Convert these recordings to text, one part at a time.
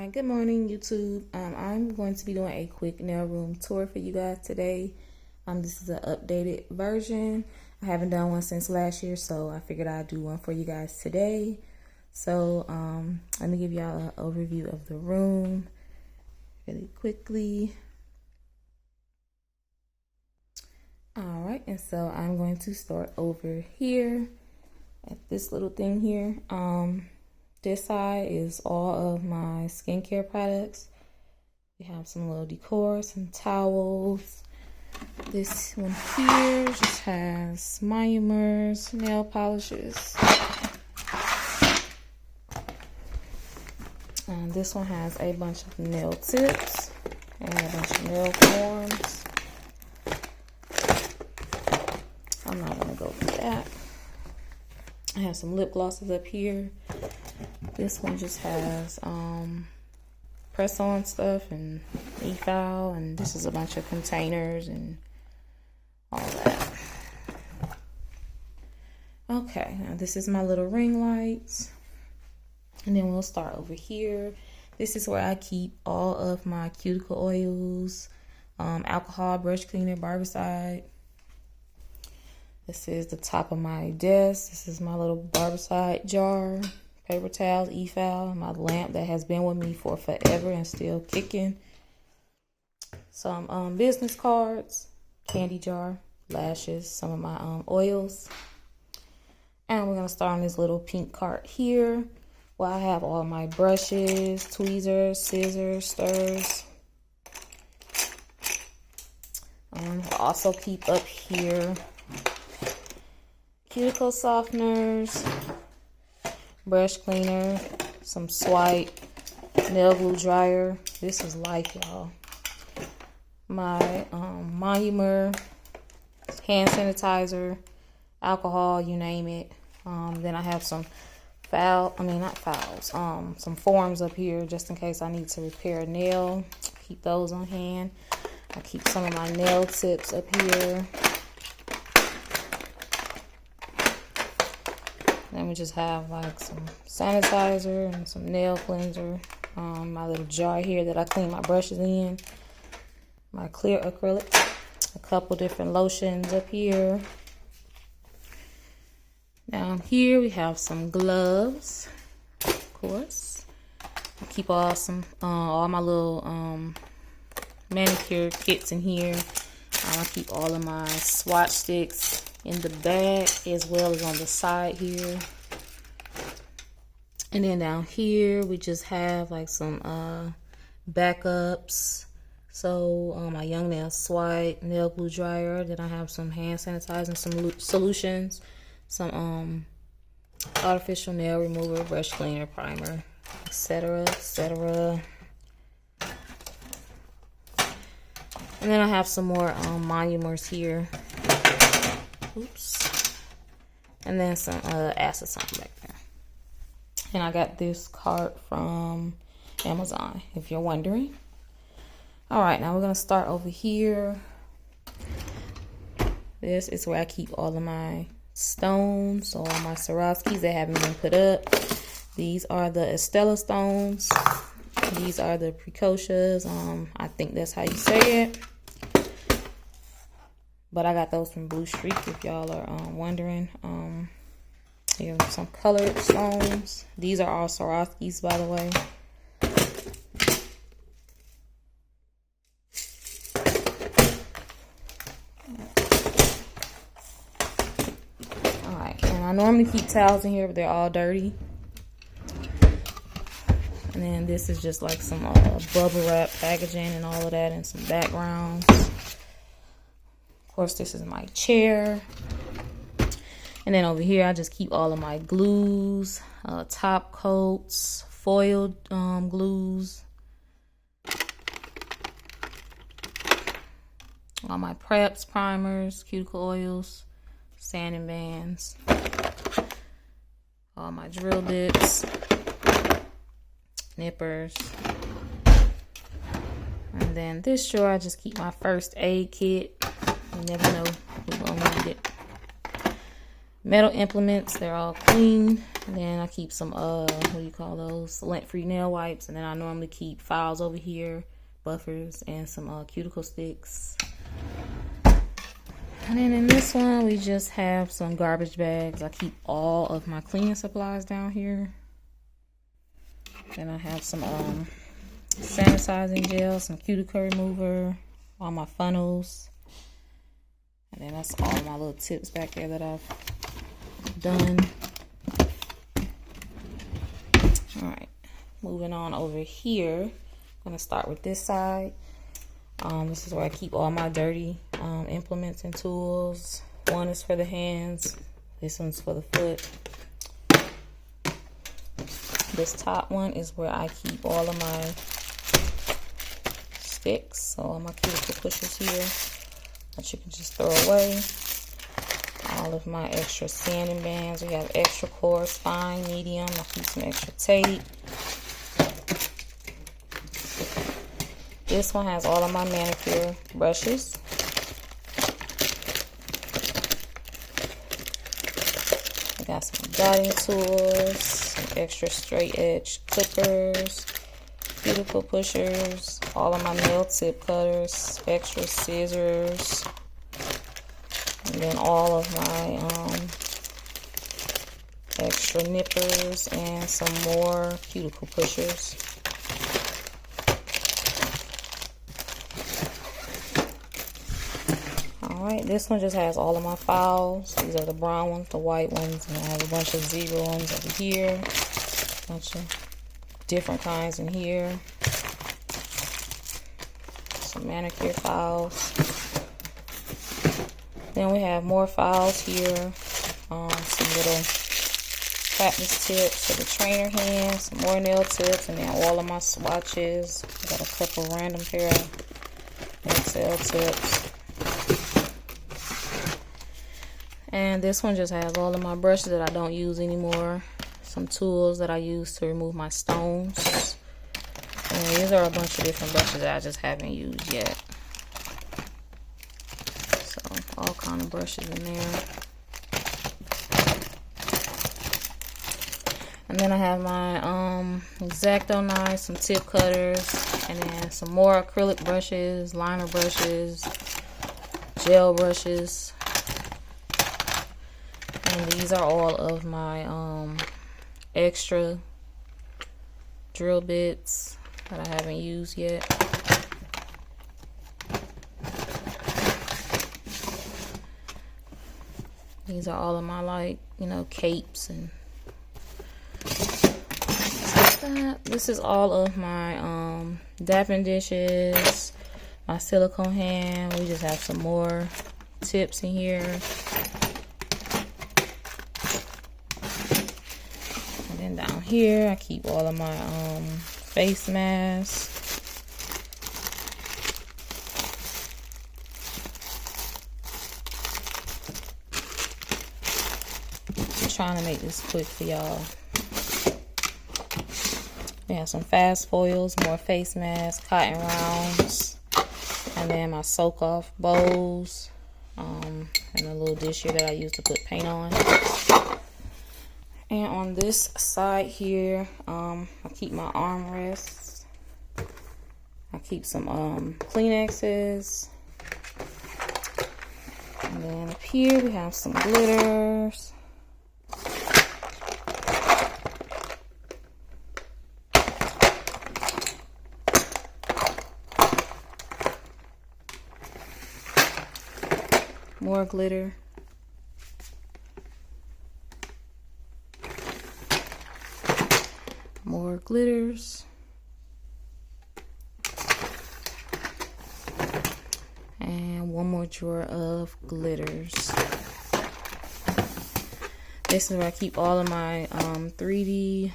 Hi, good morning, YouTube. I'm going to be doing a quick nail room tour for you guys today. This is an updated version. I haven't done one since last year, so I figured I'd do one for you guys today. So let me give y'all an overview of the room really quickly. All right, and so I'm going to start over here at this little thing here. This side is all of my skincare products. We have some little decor, some towels. This one here just has Meyers nail polishes. And this one has a bunch of nail tips and a bunch of nail forms. I'm not gonna go through that. I have some lip glosses up here. This one just has press-on stuff and e-file, and this is a bunch of containers and all that. Okay, now this is my little ring lights. And then we'll start over here. This is where I keep all of my cuticle oils, alcohol, brush cleaner, Barbicide. This is the top of my desk. This is my little Barbicide jar. Paper towels, e-file, my lamp that has been with me for forever and still kicking. Some business cards, candy jar, lashes, some of my oils. And we're gonna start on this little pink cart here where I have all my brushes, tweezers, scissors, stirs. I also keep up here cuticle softeners, brush cleaner, some swipe, nail glue dryer. This is life, y'all. My Meyers hand sanitizer, alcohol, you name it. Then I have some some forms up here just in case I need to repair a nail. Keep those on hand. I keep some of my nail tips up here. Then we just have like some sanitizer and some nail cleanser. My little jar here that I clean my brushes in. My clear acrylic. A couple different lotions up here. Down here we have some gloves, of course. I keep all my little manicure kits in here. I keep all of my swatch sticks in the back as well as on the side here. And then down here we just have like some backups. So my Young Nail Swipe, nail glue dryer. Then I have some hand sanitizer, some solutions, some artificial nail remover, brush cleaner, primer, etc., etc. And then I have some more Meyers here. Oops. And then some acid something back there. And I got this cart from Amazon, if you're wondering. All right, now we're gonna start over here. This is where I keep all of my stones, all my Swarovskis that haven't been put up. These are the Estella stones. These are the Precocias. I think that's how you say it. But I got those from Blue Streak, if y'all are wondering. Here are some colored stones. These are all Swarovskis, by the way. Alright, and I normally keep towels in here, but they're all dirty. And then this is just like some bubble wrap packaging and all of that, and some backgrounds. Of course, this is my chair. And then over here, I just keep all of my glues, top coats, foil glues. All my preps, primers, cuticle oils, sanding bands. All my drill bits, nippers. And then this drawer, I just keep my first aid kit. You never know who's gonna need it. metal implements. They're all clean. And then I keep some, what do you call those? Lint-free nail wipes. And then I normally keep files over here, buffers, and some cuticle sticks. And then in this one, we just have some garbage bags. I keep all of my cleaning supplies down here. Then I have some sanitizing gel, some cuticle remover, all my funnels. And then that's all my little tips back there that I've done. All right, moving on over here. I'm gonna start with this side. This is where I keep all my dirty implements and tools. One is for the hands. This one's for the foot. This top one is where I keep all of my sticks. So all my cuticle pushers here that you can just throw away. All of my extra sanding bands. We have extra coarse, fine, medium. I keep some extra tape. This one has all of my manicure brushes. I got some dotting tools, some extra straight edge clippers, cuticle pushers, all of my nail tip cutters, extra scissors, and then all of my extra nippers and some more cuticle pushers. Alright, this one just has all of my files. These are the brown ones, the white ones, and I have a bunch of zebra ones over here. A bunch of different kinds in here. Some manicure files. Then we have more files here. Some little practice tips for the trainer hands, some more nail tips, and then all of my swatches. I got a couple random pair of Excel tips. And this one just has all of my brushes that I don't use anymore. Some tools that I use to remove my stones. And these are a bunch of different brushes that I just haven't used yet. So all kind of brushes in there. And then I have my X-Acto knives, some tip cutters, and then some more acrylic brushes, liner brushes, gel brushes. And these are all of my extra drill bits that I haven't used yet. These are all of my, like, you know, capes and that. This is all of my dapping dishes, my silicone hand. We just have some more tips in here. And then down here, I keep all of my face masks. I'm trying to make this quick for y'all. We have some fast foils, more face masks, cotton rounds, and then my soak off bowls, and a little dish here that I use to put paint on. And on this side here, I keep my armrests. I keep some Kleenexes. And then up here we have some glitters. More glitter. More glitters. And one more drawer of glitters. This is where I keep all of my 3D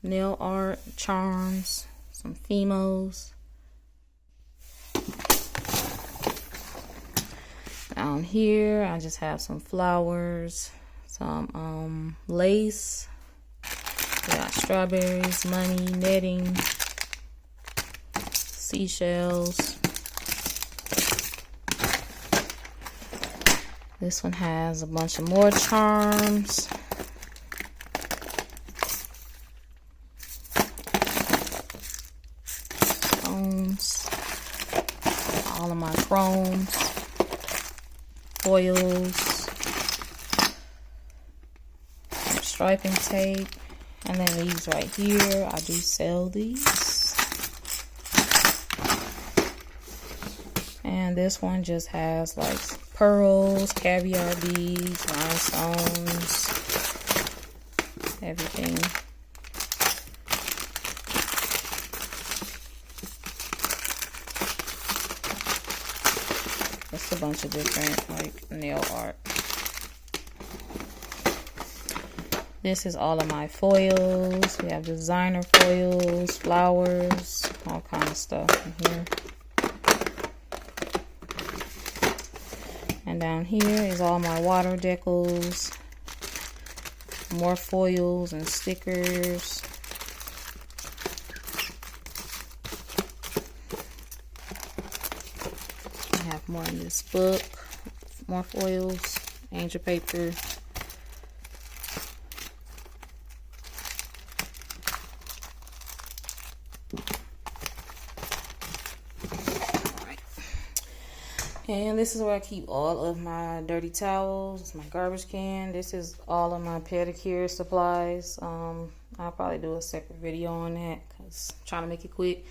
nail art charms, some Fimos. Down here, I just have some flowers, some lace. We got strawberries, money, netting, seashells. This one has a bunch of more charms. All of my chromes, foils, striping tape, and then these right here. I do sell these. And this one just has like pearls, caviar beads, rhinestones, everything. It's a bunch of different like nail art. This is all of my foils. We have designer foils, flowers, all kind of stuff in here. And down here is all my water decals, more foils and stickers. I have more in this book, more foils, angel paper. And this is where I keep all of my dirty towels, my garbage can. This is all of my pedicure supplies. I'll probably do a separate video on that because I'm trying to make it quick.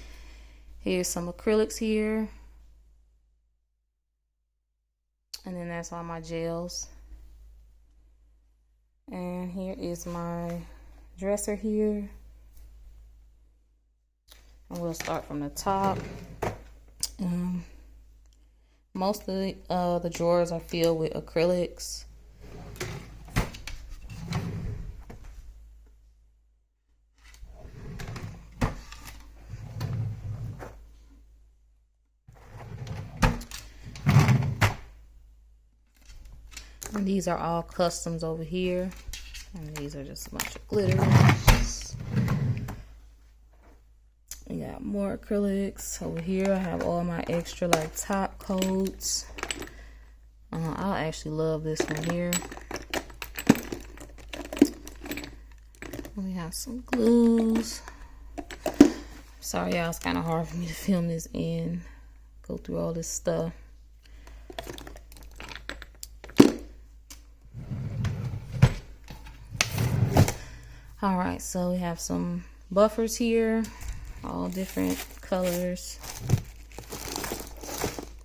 Here's some acrylics here. And then that's all my gels. And here is my dresser here. And we'll start from the top. Most of the drawers are filled with acrylics. And these are all customs over here. And these are just a bunch of glitters. We got more acrylics over here. I have all my extra like top coats. I actually love this one here. We have some glues. Sorry, y'all, it's kind of hard for me to film this and go through all this stuff. All right, so we have some buffers here. All different colors,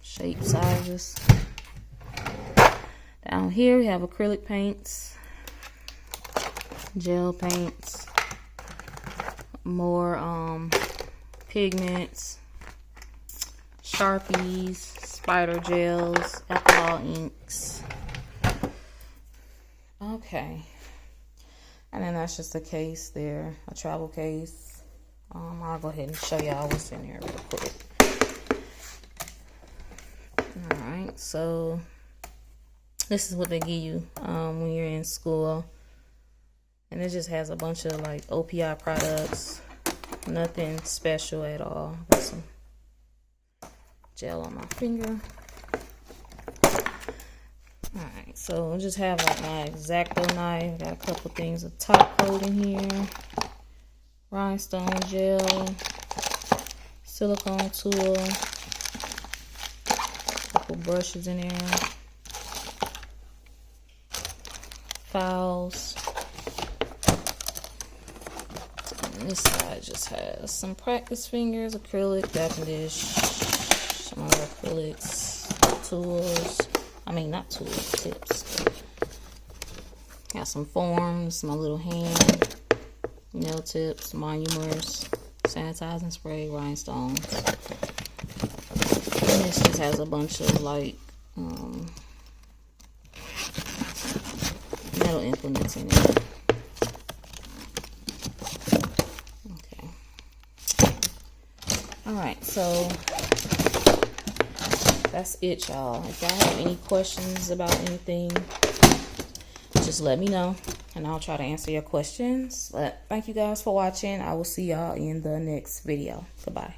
shapes, sizes. Down here we have acrylic paints, gel paints, more pigments, Sharpies, spider gels, alcohol inks. Okay. And then that's just a case there, a travel case. I'll go ahead and show y'all what's in there real quick. Alright, so this is what they give you when you're in school. And it just has a bunch of like OPI products. Nothing special at all. Got some gel on my finger. Alright, so I just have like my X-Acto knife. Got a couple things of top coat in here. Rhinestone gel, silicone tool, couple brushes in there, files. And this side just has some practice fingers, acrylic, Bath & Dish, some other acrylics, tools. I mean, not tools, tips. Got some forms, my little hand. Nail tips, monomers, sanitizing spray, rhinestones. And this just has a bunch of like metal implements in it. Okay. Alright, so that's it, y'all. If y'all have any questions about anything, just let me know and I'll try to answer your questions. But thank you guys for watching. I will see y'all in the next video. Goodbye.